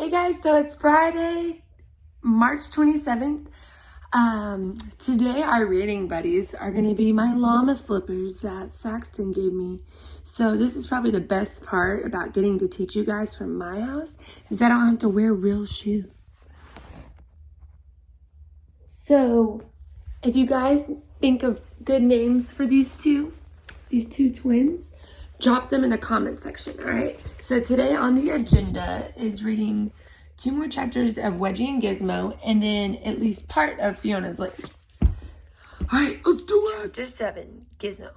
Hey guys, so it's Friday, March 27th. Today our reading buddies are going to be my llama slippers that Saxton gave me. So this is probably the best part about getting to teach you guys from my house, is that I don't have to wear real shoes. So if you guys think of good names for these two twins, drop them in the comment section, all right? So today on the agenda is reading 2 more chapters of Wedgie and Gizmo, and then at least part of Fiona's Lace. All right, let's do it. Chapter 7, Gizmo.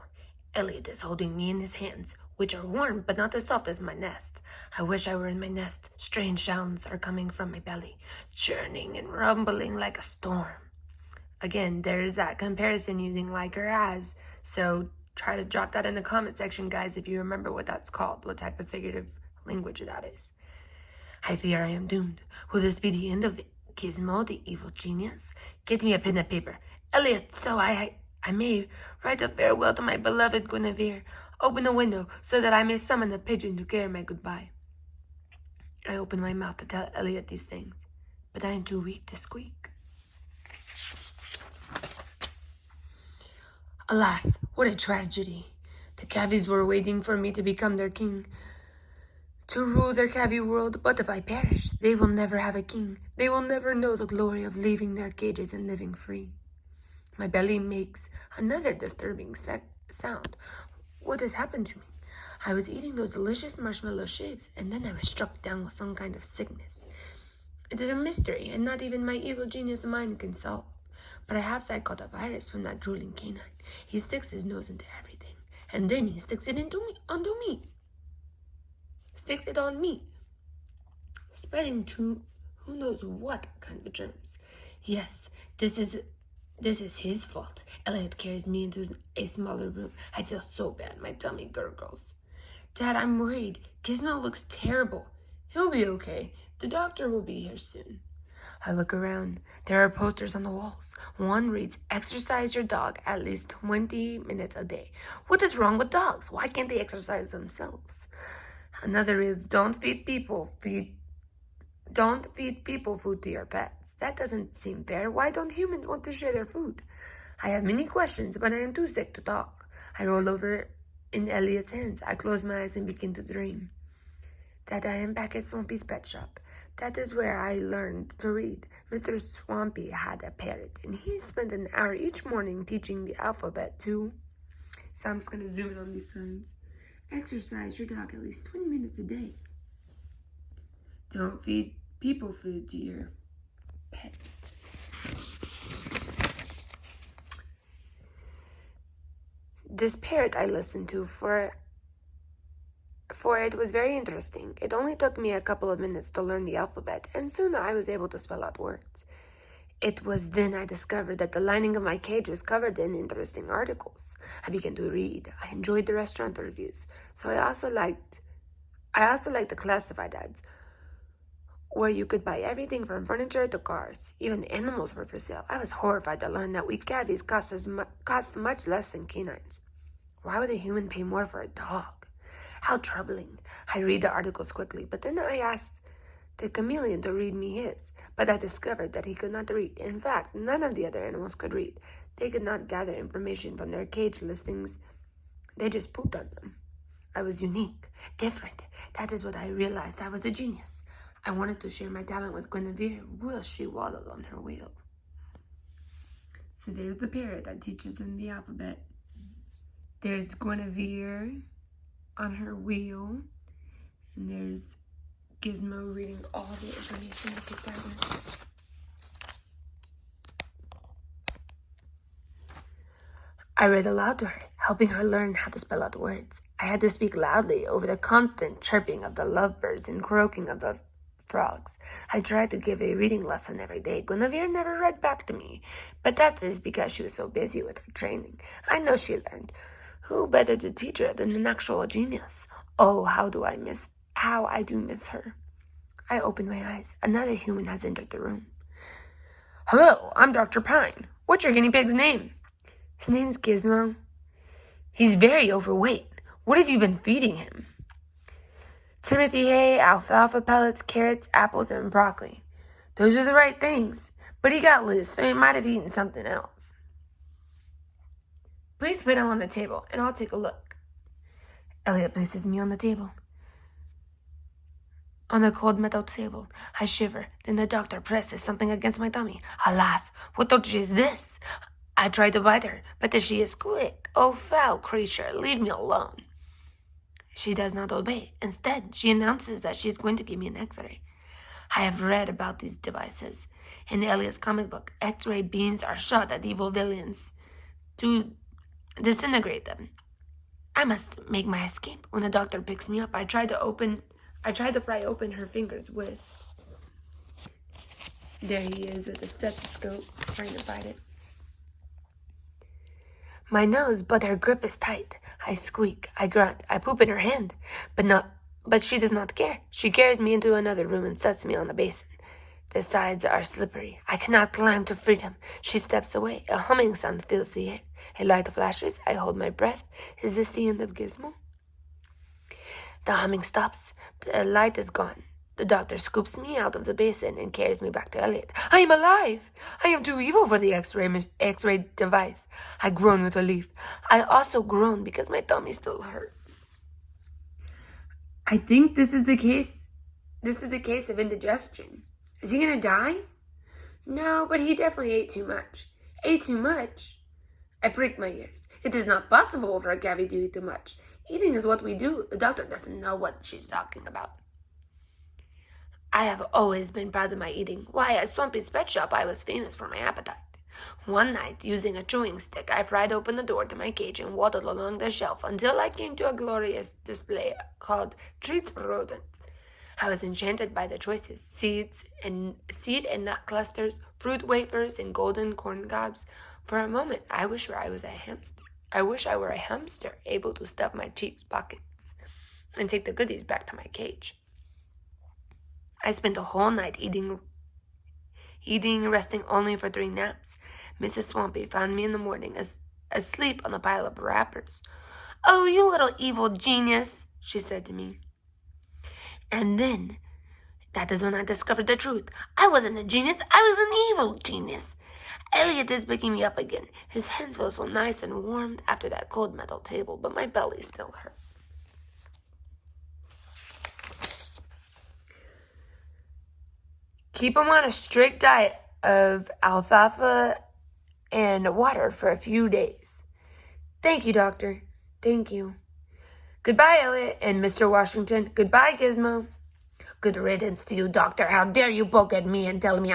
Elliot is holding me in his hands, which are warm but not as soft as my nest. I wish I were in my nest. Strange sounds are coming from my belly, churning and rumbling like a storm. Again, there's that comparison using like or as, so try to drop that in the comment section, guys, if you remember what that's called, what type of figurative language that is. I fear I am doomed. Will this be the end of Gizmo, the evil genius? Get me a pen and paper. Elliot, so I may write a farewell to my beloved Guinevere. Open a window so that I may summon a pigeon to carry my goodbye. I open my mouth to tell Elliot these things, but I am too weak to squeak. Alas, what a tragedy. The cavies were waiting for me to become their king, to rule their cavy world, but if I perish, they will never have a king. They will never know the glory of leaving their cages and living free. My belly makes another disturbing sound. What has happened to me? I was eating those delicious marshmallow shapes, and then I was struck down with some kind of sickness. It is a mystery, and not even my evil genius mind can solve. Perhaps I caught a virus from that drooling canine. He sticks his nose into everything, and then he sticks it onto me. Sticks it on me, spreading to who knows what kind of germs. Yes, this is his fault. Elliot carries me into a smaller room. I feel so bad. My tummy gurgles. Dad, I'm worried. Gizmo looks terrible. He'll be okay. The doctor will be here soon. I look around. There are posters on the walls. One reads, exercise your dog at least 20 minutes a day. What is wrong with dogs? Why can't they exercise themselves? Another is, don't feed people food to your pets. That doesn't seem fair. Why don't humans want to share their food? I have many questions, but I am too sick to talk. I roll over in Elliot's hands. I close my eyes and begin to dream that I am back at Swampy's pet shop. That is where I learned to read. Mr. Swampy had a parrot, and he spent an hour each morning teaching the alphabet to... So I'm just going to zoom in on these signs. Exercise your dog at least 20 minutes a day. Don't feed people food to your pets. This parrot I listened to for it was very interesting. It only took me a couple of minutes to learn the alphabet, and soon I was able to spell out words. It was then I discovered that the lining of my cage was covered in interesting articles. I began to read. I enjoyed the restaurant reviews, so I also liked the classified ads, where you could buy everything from furniture to cars. Even animals were for sale. I was horrified to learn that we cavies cost much less than canines. Why would a human pay more for a dog? How troubling. I read the articles quickly, but then I asked the chameleon to read me his, but I discovered that he could not read. In fact, none of the other animals could read. They could not gather information from their cage listings. They just pooped on them. I was unique, different. That is what I realized. I was a genius. I wanted to share my talent with Guinevere while she wallowed on her wheel. So there's the parrot that teaches them the alphabet. There's Guinevere on her wheel, and there's Gizmo reading all the information together. I read aloud to her, helping her learn how to spell out words. I had to speak loudly over the constant chirping of the lovebirds and croaking of the frogs. I tried to give a reading lesson every day. Guinevere never read back to me, but that is because she was so busy with her training. I know she learned. Who better to teach her than an actual genius? Oh, how I do miss her. I open my eyes. Another human has entered the room. Hello, I'm Dr. Pine. What's your guinea pig's name? His name's Gizmo. He's very overweight. What have you been feeding him? Timothy hay, alfalfa pellets, carrots, apples, and broccoli. Those are the right things, but he got loose, so he might have eaten something else. Please put him on the table, and I'll take a look. Elliot places me on the table. On the cold metal table, I shiver. Then the doctor presses something against my tummy. Alas, what dodgy is this? I try to bite her, but she is quick. Oh, foul creature, leave me alone. She does not obey. Instead, she announces that she is going to give me an x-ray. I have read about these devices. In Elliot's comic book, x-ray beams are shot at evil villains to disintegrate them. I must make my escape. When the doctor picks me up, I try to pry open her fingers with... There he is with a stethoscope, trying to bite it. My nose, but her grip is tight. I squeak, I grunt, I poop in her hand, but she does not care. She carries me into another room and sets me on the basin. The sides are slippery. I cannot climb to freedom. She steps away. A humming sound fills the air. A light flashes. I hold my breath. Is this the end of Gizmo? The humming stops. The light is gone. The doctor scoops me out of the basin and carries me back to Elliot. I am alive! I am too evil for the X-ray device. I groan with relief. I also groan because my tummy still hurts. I think this is the case. This is a case of indigestion. Is he gonna die? No, but he definitely ate too much. Ate too much? I prick my ears. It is not possible for a Gavi to eat too much. Eating is what we do. The doctor doesn't know what she's talking about. I have always been proud of my eating. Why, at Swampy's pet shop, I was famous for my appetite. One night, using a chewing stick, I pried open the door to my cage and waddled along the shelf until I came to a glorious display called Treats for Rodents. I was enchanted by the choices: seed and nut clusters, fruit wafers, and golden corn cobs. For a moment, I wish I were a hamster, able to stuff my cheeks pockets and take the goodies back to my cage. I spent the whole night eating, resting only for 3 naps. Mrs. Swampy found me in the morning asleep on a pile of wrappers. "Oh, you little evil genius," she said to me. And then, that is when I discovered the truth. I wasn't a genius, I was an evil genius. Elliot is picking me up again. His hands feel so nice and warmed after that cold metal table, but my belly still hurts. Keep him on a strict diet of alfalfa and water for a few days. Thank you, Doctor. Thank you. Goodbye, Elliot and Mr. Washington. Goodbye, Gizmo. Good riddance to you, Doctor. How dare you poke at me and tell me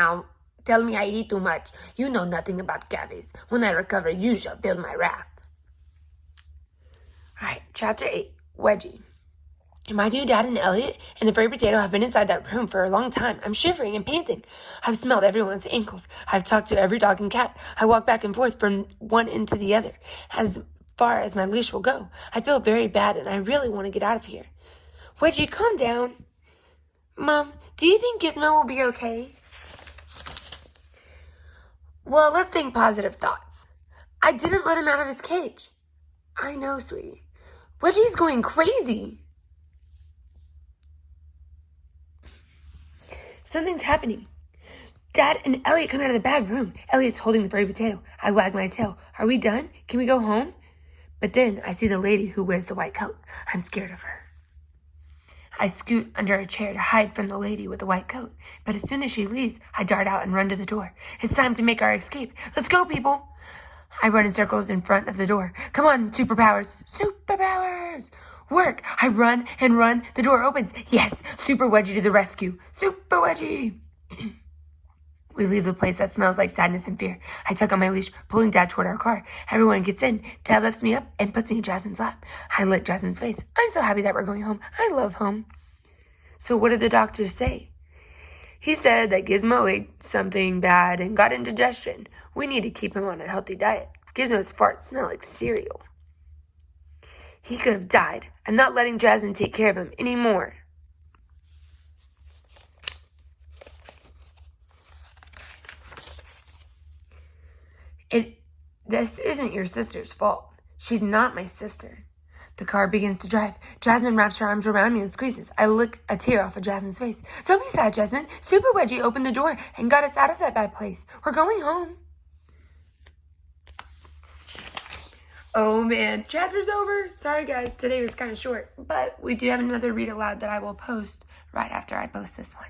I eat too much. You know nothing about cavies. When I recover, you shall feel my wrath. All right, Chapter 8, Wedgie. My new dad and Elliot and the furry potato have been inside that room for a long time. I'm shivering and panting. I've smelled everyone's ankles. I've talked to every dog and cat. I walk back and forth from one end to the other, as far as my leash will go. I feel very bad, and I really want to get out of here. Wedgie, calm down. Mom, do you think Gizmo will be okay? Well, let's think positive thoughts. I didn't let him out of his cage. I know, sweetie. Wedgie's going crazy. Something's happening. Dad and Elliot come out of the bad room. Elliot's holding the furry potato. I wag my tail. Are we done? Can we go home? But then I see the lady who wears the white coat. I'm scared of her. I scoot under a chair to hide from the lady with the white coat. But as soon as she leaves, I dart out and run to the door. It's time to make our escape. Let's go, people. I run in circles in front of the door. Come on, superpowers. Superpowers. Work. I run and run. The door opens. Yes, Super Wedgie to the rescue. Super Wedgie. We leave the place that smells like sadness and fear. I tug on my leash, pulling Dad toward our car. Everyone gets in. Dad lifts me up and puts me in Jasmine's lap. I lick Jasmine's face. I'm so happy that we're going home. I love home. So what did the doctor say? He said that Gizmo ate something bad and got indigestion. We need to keep him on a healthy diet. Gizmo's farts smell like cereal. He could have died. I'm not letting Jasmine take care of him anymore. This isn't your sister's fault. She's not my sister. The car begins to drive. Jasmine wraps her arms around me and squeezes. I lick a tear off of Jasmine's face. Don't be sad, Jasmine. Super Wedgie opened the door and got us out of that bad place. We're going home. Oh man, chapter's over. Sorry guys, today was kind of short, but we do have another read aloud that I will post right after I post this one.